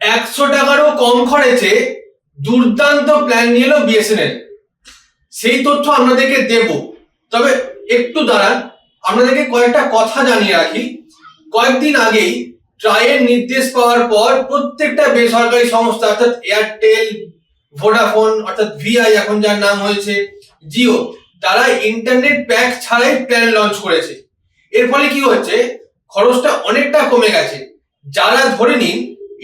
100 টাকারও কম খরচে দুর্দান্ত প্ল্যান নিয়ে এলো বিএসএনএল। সেই তথ্য আপনাদেরকে দেব, তবে একটু দাঁড়ান, আপনাদেরকে কয়েকটা কথা জানিয়ে রাখি। কয়েকদিন আগেই ট্রাইয়ের নির্দেশ পাওয়ার পর প্রত্যেকটা বেসরকারি সংস্থা অর্থাৎ এয়ারটেল, ভোডাফোন অর্থাৎ ভিআই এখন যার নাম হয়েছে, জিও, তারা ইন্টারনেট প্যাক ছাড়াই প্ল্যান লঞ্চ করেছে। এর ফলে কি হচ্ছে, খরচটা অনেকটা কমে গেছে। যারা ধরে নিন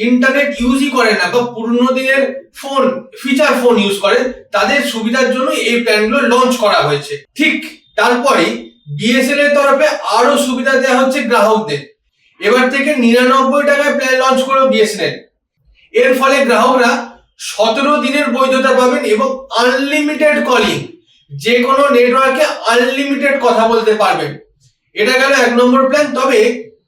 ইন্টারনেট ইউজই করে না বা পুরনো দিনের ফোন, ফিচার ফোন ইউজ করে, তাদের সুবিধার জন্য এই প্ল্যানগুলো লঞ্চ করা হয়েছে। ঠিক তারপরেই বিএসএনএল এর তরফে আরো সুবিধা দেওয়া হচ্ছে গ্রাহকদের। এবার থেকে 99 টাকায় প্ল্যান লঞ্চ করলো বিএসএনএল। এর ফলে গ্রাহকরা 17 দিনের বৈধতা পাবেন এবং আনলিমিটেড কলিং, যে কোনো নেটওয়ার্কে আনলিমিটেড কথা বলতে পারবেন। এটা গেল 1 নম্বর প্ল্যান। তবে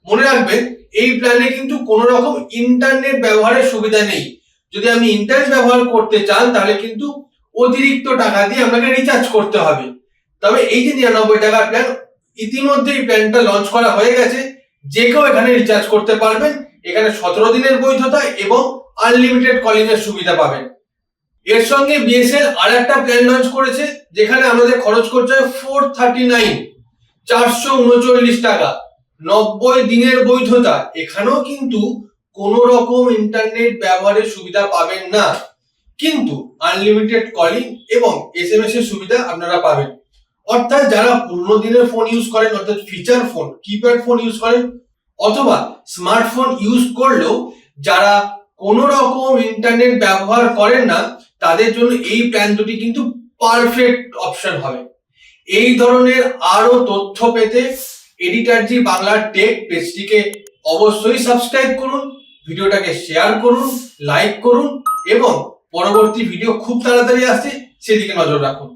মনে রাখবেন, এই প্ল্যানে কিন্তু কোনো রকম ইন্টারনেট ব্যবহারের সুবিধা নেই। যদি আপনি ইন্টারনেট ব্যবহার করতে চান তাহলে কিন্তু অতিরিক্ত টাকা দিয়ে আপনাকে রিচার্জ করতে হবে। তবে এই যে 99 টাকার প্ল্যান, ইতিমধ্যে এই প্ল্যানটা লঞ্চ করা হয়ে গেছে। যে কেউ এখানে রিচার্জ করতে পারবেন। এখানে 17 দিনের বৈধতা এবং আনলিমিটেড কলিং এর সুবিধা পাবেন। এর সঙ্গে বিএসএনএল আর একটা প্ল্যান লঞ্চ করেছে, যেখানে আমাদের খরচ করতে হয় 439 টাকা, 90 দিনের বৈধতা। এখানেও কিন্তু কোনো রকম ইন্টারনেট ব্যবহারের সুবিধা পাবেন না, কিন্তু আনলিমিটেড কলিং এবং এসএমএস এর সুবিধা আপনারা পাবেন। অর্থাৎ যারা পুরনো দিনের ফোন ইউজ করেন, অর্থাৎ feature phone, keypad phone use করেন, অথবা স্মার্টফোন ইউজ করলেও যারা কোনো রকম ইন্টারনেট ব্যবহার করেন না, তাদের জন্য এই প্ল্যান দুটি কিন্তু পারফেক্ট অপশন হবে। এই ধরনের আরো তথ্য পেতে এডিটারজি বাংলা টেক পেজটিকে অবশ্যই সাবস্ক্রাইব করুন, ভিডিওটাকে শেয়ার করুন, লাইক করুন এবং পরবর্তী ভিডিও খুব তাড়াতাড়ি আসছে সেদিকে নজর রাখুন।